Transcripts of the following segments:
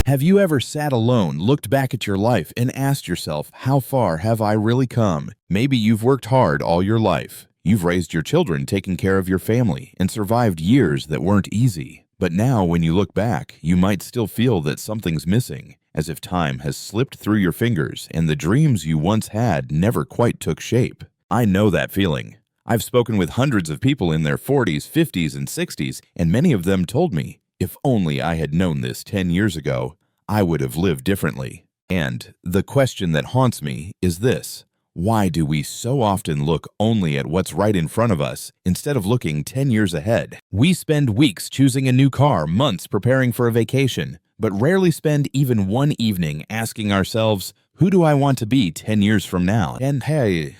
Have you ever sat alone, looked back at your life, and asked yourself, how far have I really come? Maybe you've worked hard all your life. You've raised your children, taken care of your family, and survived years that weren't easy. But now, when you look back, you might still feel that something's missing, as if time has slipped through your fingers and the dreams you once had never quite took shape. I know that feeling. I've spoken with hundreds of people in their 40s, 50s, and 60s, and many of them told me, if only I had known this 10 years ago, I would have lived differently. And the question that haunts me is this: why do we so often look only at what's right in front of us instead of looking 10 years ahead? We spend weeks choosing a new car, months preparing for a vacation, but rarely spend even one evening asking ourselves, who do I want to be 10 years from now? And hey,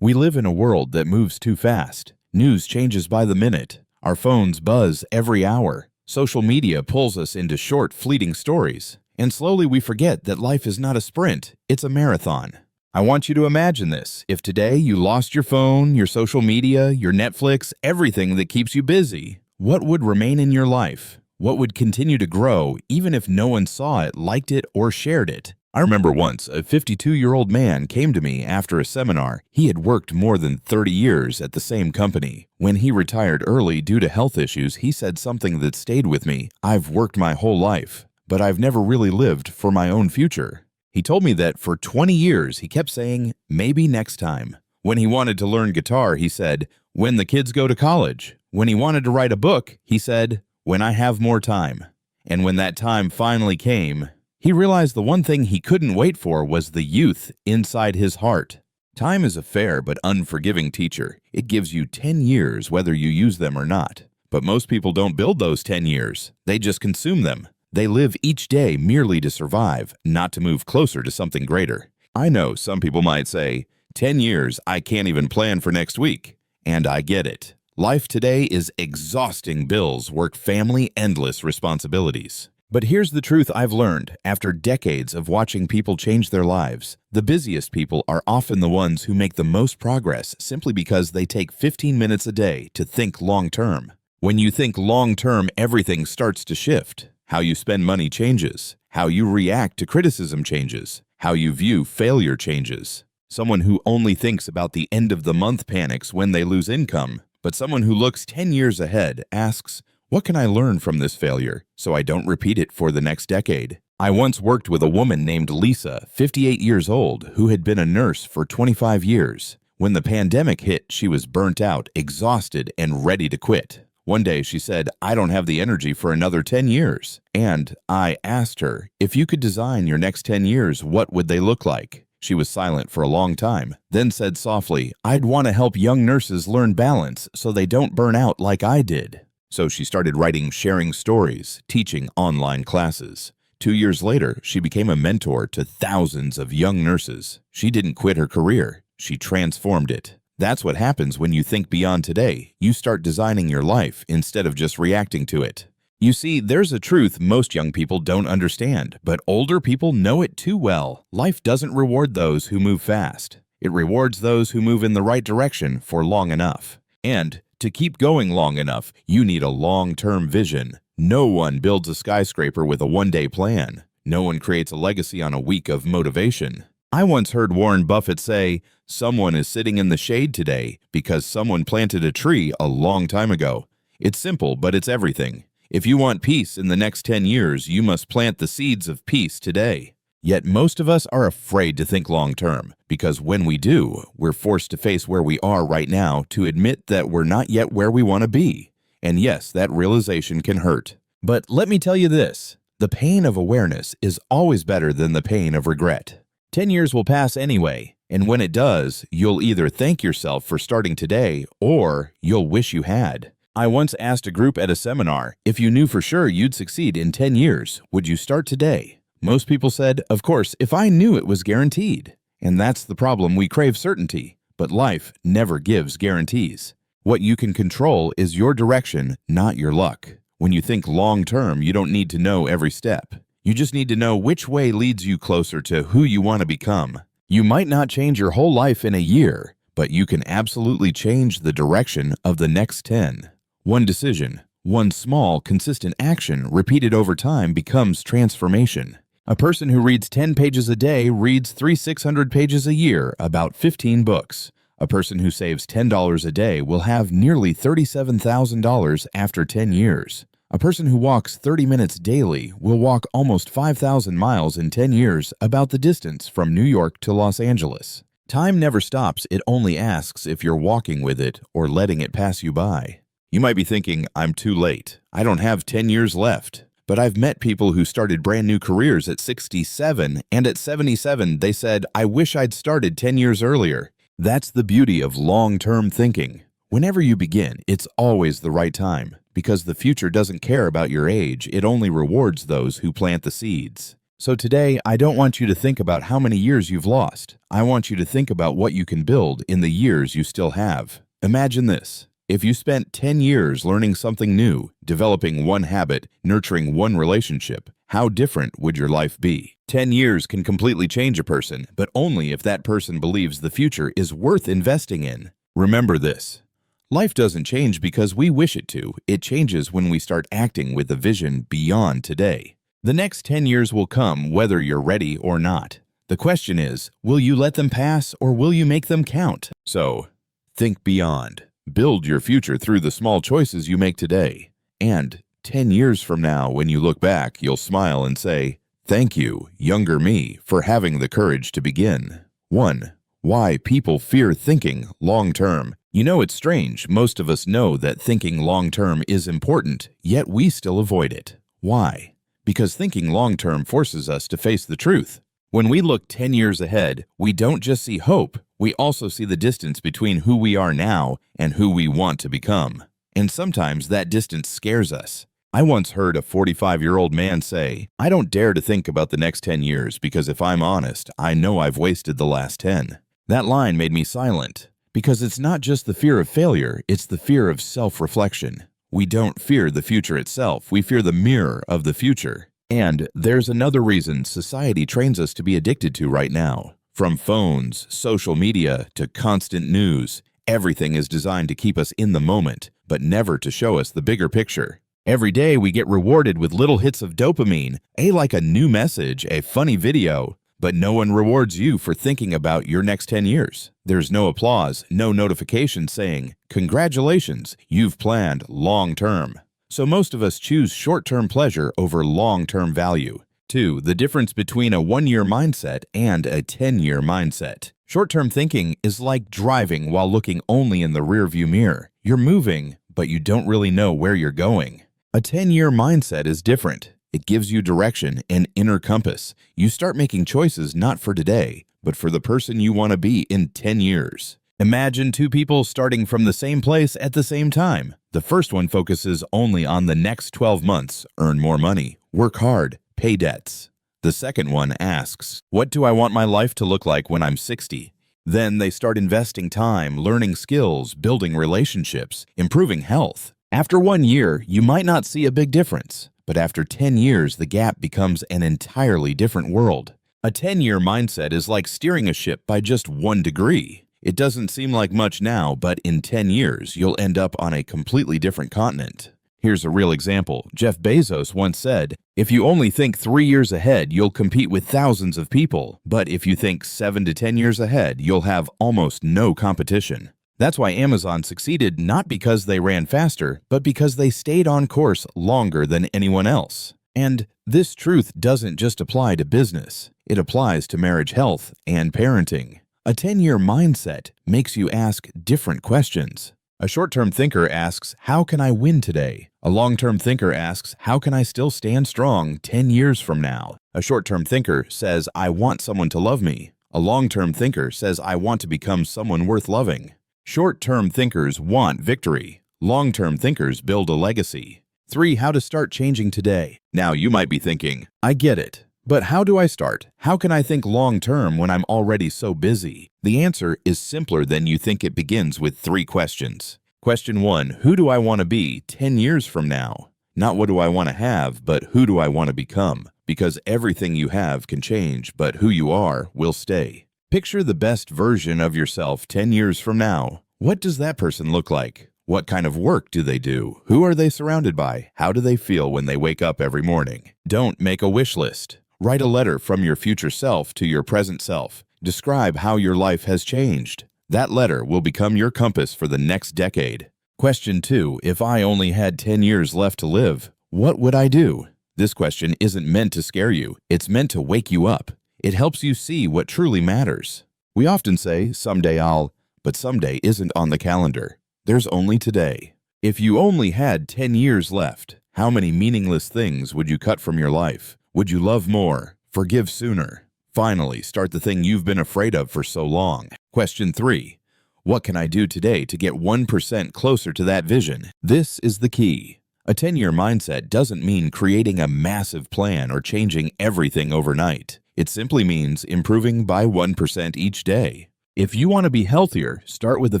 we live in a world that moves too fast. News changes by the minute. Our phones buzz every hour. Social media pulls us into short, fleeting stories. And slowly we forget that life is not a sprint, it's a marathon. I want you to imagine this. If today you lost your phone, your social media, your Netflix, everything that keeps you busy, what would remain in your life? What would continue to grow even if no one saw it, liked it, or shared it? I remember once a 52-year-old man came to me after a seminar. He had worked more than 30 years at the same company. When he retired early due to health issues, he said something that stayed with me. I've worked my whole life, but I've never really lived for my own future. He told me that for 20 years he kept saying, maybe next time. When he wanted to learn guitar, he said, when the kids go to college. When he wanted to write a book, he said, when I have more time. And when that time finally came, he realized the one thing he couldn't wait for was the youth inside his heart. Time is a fair but unforgiving teacher. It gives you 10 years whether you use them or not. But most people don't build those 10 years. They just consume them. They live each day merely to survive, not to move closer to something greater. I know some people might say, 10 years, I can't even plan for next week. And I get it. Life today is exhausting: bills, work, family, endless responsibilities. But here's the truth I've learned after decades of watching people change their lives. The busiest people are often the ones who make the most progress simply because they take 15 minutes a day to think long-term. When you think long-term, everything starts to shift. How you spend money changes. How you react to criticism changes. How you view failure changes. Someone who only thinks about the end of the month panics when they lose income. But someone who looks 10 years ahead asks, what can I learn from this failure so I don't repeat it for the next decade? I once worked with a woman named Lisa, 58 years old, who had been a nurse for 25 years. When the pandemic hit, she was burnt out, exhausted, and ready to quit. One day she said, I don't have the energy for another 10 years. And I asked her, if you could design your next 10 years, what would they look like? She was silent for a long time, then said softly, I'd want to help young nurses learn balance so they don't burn out like I did. So she started writing, sharing stories, teaching online classes. 2 years later, she became a mentor to thousands of young nurses. She didn't quit her career. She transformed it. That's what happens when you think beyond today. You start designing your life instead of just reacting to it. You see, there's a truth most young people don't understand, but older people know it too well. Life doesn't reward those who move fast. It rewards those who move in the right direction for long enough. And to keep going long enough, you need a long-term vision. No one builds a skyscraper with a one-day plan. No one creates a legacy on a week of motivation. I once heard Warren Buffett say, someone is sitting in the shade today because someone planted a tree a long time ago. It's simple, but it's everything. If you want peace in the next 10 years, you must plant the seeds of peace today. Yet most of us are afraid to think long-term, because when we do, we're forced to face where we are right now to admit that we're not yet where we want to be. And yes, that realization can hurt. But let me tell you this, the pain of awareness is always better than the pain of regret. 10 years will pass anyway, and when it does, you'll either thank yourself for starting today or you'll wish you had. I once asked a group at a seminar, if you knew for sure you'd succeed in 10 years, would you start today? Most people said, of course, if I knew it was guaranteed. And that's the problem, we crave certainty, but life never gives guarantees. What you can control is your direction, not your luck. When you think long-term, you don't need to know every step. You just need to know which way leads you closer to who you want to become. You might not change your whole life in a year, but you can absolutely change the direction of the next 10. One decision, One small, consistent action repeated over time becomes transformation. A person who reads 10 pages a day reads 600 pages a year, about 15 books. A person who saves $10 a day will have nearly $37,000 after 10 years. A person who walks 30 minutes daily will walk almost 5,000 miles in 10 years, about the distance from New York to Los Angeles. Time never stops, it only asks if you're walking with it or letting it pass you by. You might be thinking, I'm too late. I don't have 10 years left. But I've met people who started brand new careers at 67, and at 77 they said, I wish I'd started 10 years earlier. That's the beauty of long-term thinking. Whenever you begin, it's always the right time, because the future doesn't care about your age, it only rewards those who plant the seeds. So today, I don't want you to think about how many years you've lost. I want you to think about what you can build in the years you still have. Imagine this. If you spent 10 years learning something new, developing one habit, nurturing one relationship, how different would your life be? 10 years can completely change a person, but only if that person believes the future is worth investing in. Remember this. Life doesn't change because we wish it to. It changes when we start acting with a vision beyond today. The next 10 years will come whether you're ready or not. The question is, will you let them pass or will you make them count? So, think beyond. Build your future through the small choices you make today. And 10 years from now, when you look back, you'll smile and say, thank you, younger me, for having the courage to begin. 1. Why people fear thinking long-term. You know, it's strange. Most of us know that thinking long-term is important, yet we still avoid it. Why? Because thinking long-term forces us to face the truth. When we look 10 years ahead, we don't just see hope, we also see the distance between who we are now and who we want to become. And sometimes that distance scares us. I once heard a 45-year-old man say, I don't dare to think about the next 10 years because if I'm honest, I know I've wasted the last 10. That line made me silent, because it's not just the fear of failure, it's the fear of self-reflection. We don't fear the future itself, we fear the mirror of the future. And there's another reason society trains us to be addicted to right now. From phones, social media, to constant news, everything is designed to keep us in the moment, but never to show us the bigger picture. Every day we get rewarded with little hits of dopamine, like a new message, a funny video, but no one rewards you for thinking about your next 10 years. There's no applause, no notification saying, congratulations, you've planned long-term. So most of us choose short-term pleasure over long-term value. 2. The difference between a 1-year mindset and a 10-year mindset. Short-term thinking is like driving while looking only in the rearview mirror. You're moving, but you don't really know where you're going. A 10-year mindset is different. It gives you direction, an inner compass. You start making choices not for today, but for the person you want to be in 10 years. Imagine two people starting from the same place at the same time. The first one focuses only on the next 12 months, earn more money, work hard, pay debts. The second one asks, what do I want my life to look like when I'm 60? Then they start investing time, learning skills, building relationships, improving health. After 1 year, you might not see a big difference, but after 10 years, the gap becomes an entirely different world. A 10-year mindset is like steering a ship by just 1 degree. It doesn't seem like much now, but in 10 years, you'll end up on a completely different continent. Here's a real example. Jeff Bezos once said, if you only think 3 years ahead, you'll compete with thousands of people. But if you think 7 to 10 years ahead, you'll have almost no competition. That's why Amazon succeeded not because they ran faster, but because they stayed on course longer than anyone else. And this truth doesn't just apply to business. It applies to marriage health and parenting. A 10-year mindset makes you ask different questions. A short-term thinker asks, how can I win today? A long-term thinker asks, how can I still stand strong 10 years from now? A short-term thinker says, I want someone to love me. A long-term thinker says, I want to become someone worth loving. Short-term thinkers want victory. Long-term thinkers build a legacy. 3. How to start changing today. Now you might be thinking, I get it. But how do I start? How can I think long-term when I'm already so busy? The answer is simpler than you think. It begins with 3 questions. Question 1, who do I want to be 10 years from now? Not what do I want to have, but who do I want to become? Because everything you have can change, but who you are will stay. Picture the best version of yourself 10 years from now. What does that person look like? What kind of work do they do? Who are they surrounded by? How do they feel when they wake up every morning? Don't make a wish list. Write a letter from your future self to your present self. Describe how your life has changed. That letter will become your compass for the next decade. Question 2. If I only had 10 years left to live, what would I do? This question isn't meant to scare you. It's meant to wake you up. It helps you see what truly matters. We often say, someday I'll, but someday isn't on the calendar. There's only today. If you only had 10 years left, how many meaningless things would you cut from your life? Would you love more? Forgive sooner? Finally, start the thing you've been afraid of for so long. Question 3. What can I do today to get 1% closer to that vision? This is the key. A 10-year mindset doesn't mean creating a massive plan or changing everything overnight. It simply means improving by 1% each day. If you want to be healthier, start with a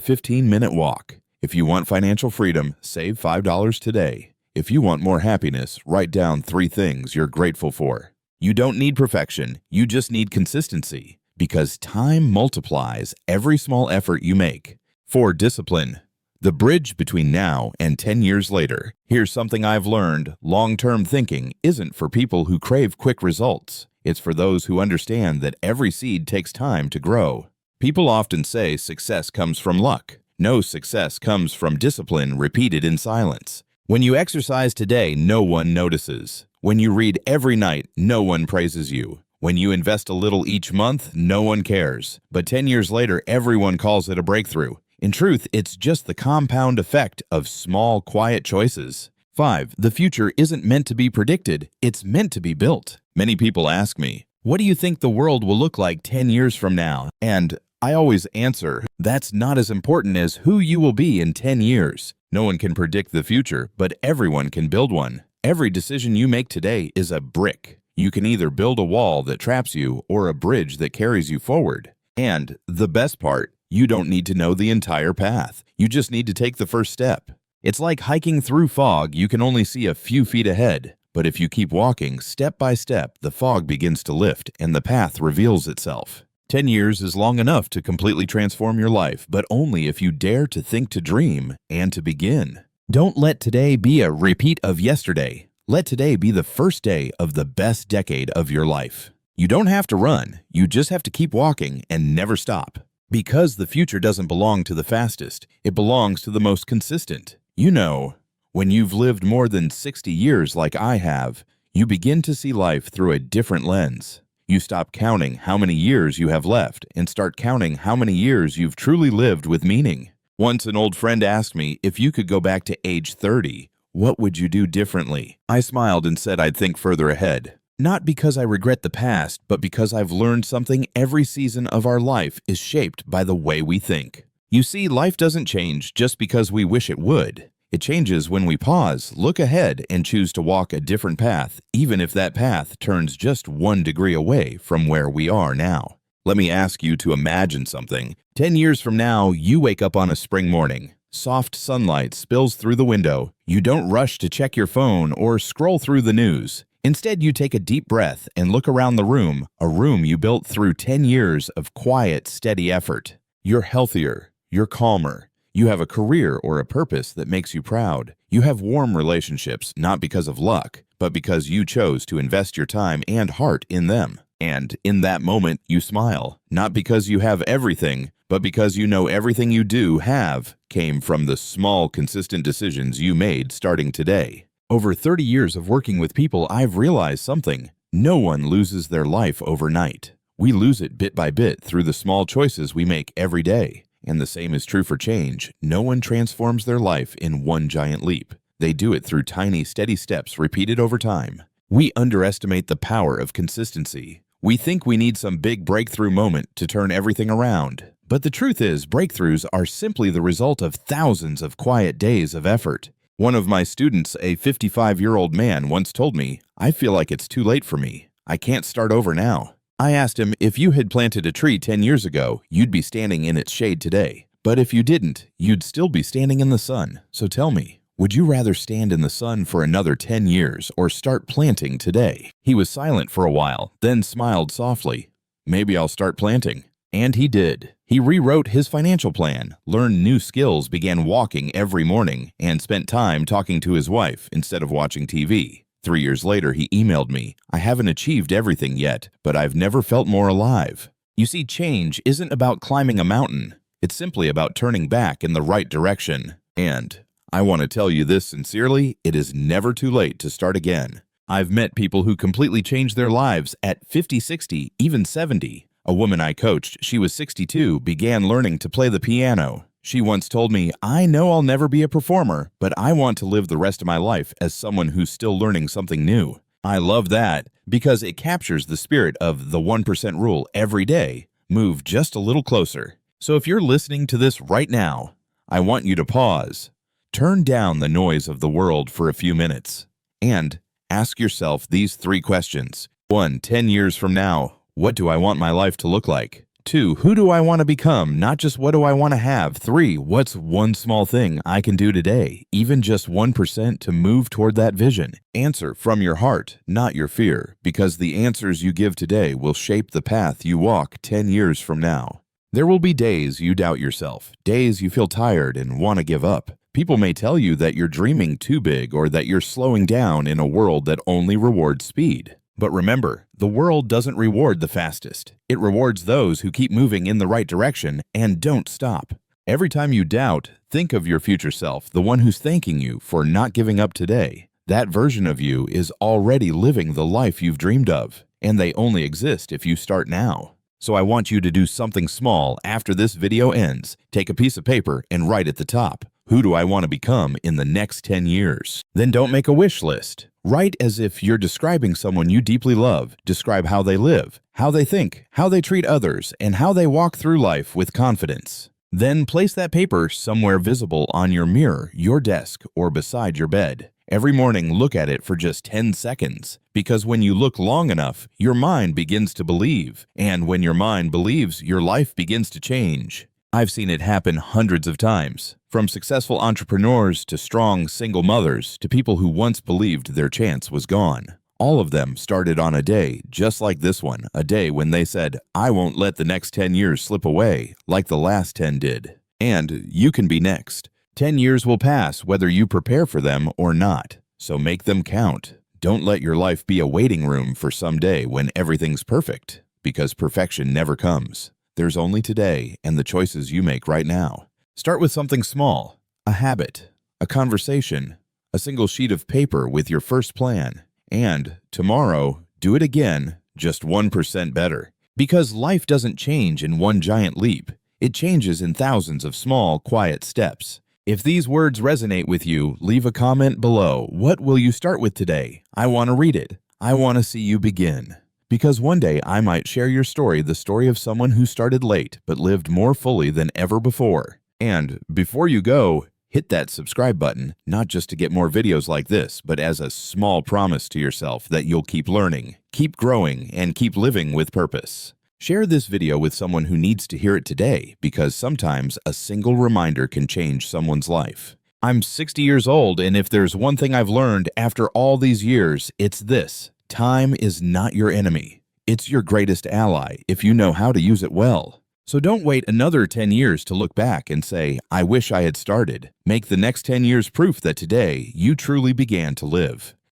15-minute walk. If you want financial freedom, save $5 today. If you want more happiness, write down 3 things you're grateful for. You don't need perfection, you just need consistency, because time multiplies every small effort you make. 4. Discipline. The bridge between now and 10 years later. Here's something I've learned. Long-term thinking isn't for people who crave quick results. It's for those who understand that every seed takes time to grow. People often say success comes from luck. No, success comes from discipline repeated in silence. When you exercise today, no one notices. When you read every night, no one praises you. When you invest a little each month, no one cares. But 10 years later, everyone calls it a breakthrough. In truth, it's just the compound effect of small, quiet choices. 5. The future isn't meant to be predicted, it's meant to be built. Many people ask me, what do you think the world will look like 10 years from now? And I always answer, that's not as important as who you will be in 10 years. No one can predict the future, but everyone can build one. Every decision you make today is a brick. You can either build a wall that traps you or a bridge that carries you forward. And the best part, you don't need to know the entire path. You just need to take the first step. It's like hiking through fog. You can only see a few feet ahead. But if you keep walking step by step, the fog begins to lift and the path reveals itself. 10 years is long enough to completely transform your life, but only if you dare to think, to dream, and to begin. Don't let today be a repeat of yesterday. Let today be the first day of the best decade of your life. You don't have to run. You just have to keep walking and never stop. Because the future doesn't belong to the fastest. It belongs to the most consistent. You know, when you've lived more than 60 years like I have, you begin to see life through a different lens. You stop counting how many years you have left and start counting how many years you've truly lived with meaning. Once an old friend asked me, if you could go back to age 30, what would you do differently? I smiled and said I'd think further ahead. Not because I regret the past, but because I've learned something. Every season of our life is shaped by the way we think. You see, life doesn't change just because we wish it would. It changes when we pause, look ahead, and choose to walk a different path, even if that path turns just 1 degree away from where we are now. Let me ask you to imagine something. 10 years from now, you wake up on a spring morning. Soft sunlight spills through the window. You don't rush to check your phone or scroll through the news. Instead, you take a deep breath and look around the room, a room you built through 10 years of quiet, steady effort. You're healthier. You're calmer. You have a career or a purpose that makes you proud. You have warm relationships, not because of luck, but because you chose to invest your time and heart in them. And in that moment, you smile, not because you have everything, but because you know everything you do have came from the small, consistent decisions you made starting today. Over 30 years of working with people, I've realized something. No one loses their life overnight. We lose it bit by bit through the small choices we make every day. And the same is true for change. No one transforms their life in one giant leap. They do it through tiny, steady steps repeated over time. We underestimate the power of consistency. We think we need some big breakthrough moment to turn everything around. But the truth is, breakthroughs are simply the result of thousands of quiet days of effort. One of my students, a 55-year-old man, once told me, "I feel like it's too late for me. I can't start over now." I asked him, if you had planted a tree 10 years ago, you'd be standing in its shade today. But if you didn't, you'd still be standing in the sun. So tell me, would you rather stand in the sun for another 10 years or start planting today? He was silent for a while, then smiled softly. Maybe I'll start planting. And he did. He rewrote his financial plan, learned new skills, began walking every morning, and spent time talking to his wife instead of watching TV. 3 years later, he emailed me, "I haven't achieved everything yet, but I've never felt more alive." You see, change isn't about climbing a mountain. It's simply about turning back in the right direction. And I want to tell you this sincerely, it is never too late to start again. I've met people who completely changed their lives at 50, 60, even 70. A woman I coached, she was 62, began learning to play the piano. She once told me, "I know I'll never be a performer, but I want to live the rest of my life as someone who's still learning something new." I love that because it captures the spirit of the 1% rule every day. Move just a little closer. So if you're listening to this right now, I want you to pause. Turn down the noise of the world for a few minutes and ask yourself these 3 questions. 1. 10 years from now, what do I want my life to look like? 2. Who do I want to become, not just what do I want to have? 3. What's one small thing I can do today, even just 1% to move toward that vision? Answer from your heart, not your fear, because the answers you give today will shape the path you walk 10 years from now. There will be days you doubt yourself, days you feel tired and want to give up. People may tell you that you're dreaming too big or that you're slowing down in a world that only rewards speed. But remember, the world doesn't reward the fastest. It rewards those who keep moving in the right direction and don't stop. Every time you doubt, think of your future self, the one who's thanking you for not giving up today. That version of you is already living the life you've dreamed of, and they only exist if you start now. So I want you to do something small after this video ends. Take a piece of paper and write at the top, who do I want to become in the next 10 years? Then don't make a wish list. Write as if you're describing someone you deeply love. Describe how they live, how they think, how they treat others, and how they walk through life with confidence. Then place that paper somewhere visible on your mirror, your desk, or beside your bed. Every morning, look at it for just 10 seconds, because when you look long enough, your mind begins to believe, and when your mind believes, your life begins to change. I've seen it happen hundreds of times, from successful entrepreneurs to strong single mothers to people who once believed their chance was gone. All of them started on a day just like this one, a day when they said, "I won't let the next 10 years slip away like the last 10 did." And you can be next. 10 years will pass whether you prepare for them or not, so make them count. Don't let your life be a waiting room for someday when everything's perfect, because perfection never comes. There's only today and the choices you make right now. Start with something small, a habit, a conversation, a single sheet of paper with your first plan. And tomorrow, do it again, just 1% better. Because life doesn't change in one giant leap. It changes in thousands of small, quiet steps. If these words resonate with you, leave a comment below. What will you start with today? I want to read it. I want to see you begin. Because one day I might share your story, the story of someone who started late but lived more fully than ever before. And before you go, hit that subscribe button, not just to get more videos like this, but as a small promise to yourself that you'll keep learning, keep growing, and keep living with purpose. Share this video with someone who needs to hear it today, because sometimes a single reminder can change someone's life. I'm 60 years old, and if there's one thing I've learned after all these years, it's this. Time is not your enemy. It's your greatest ally if you know how to use it well. So don't wait another 10 years to look back and say, "I wish I had started." Make the next 10 years proof that today you truly began to live.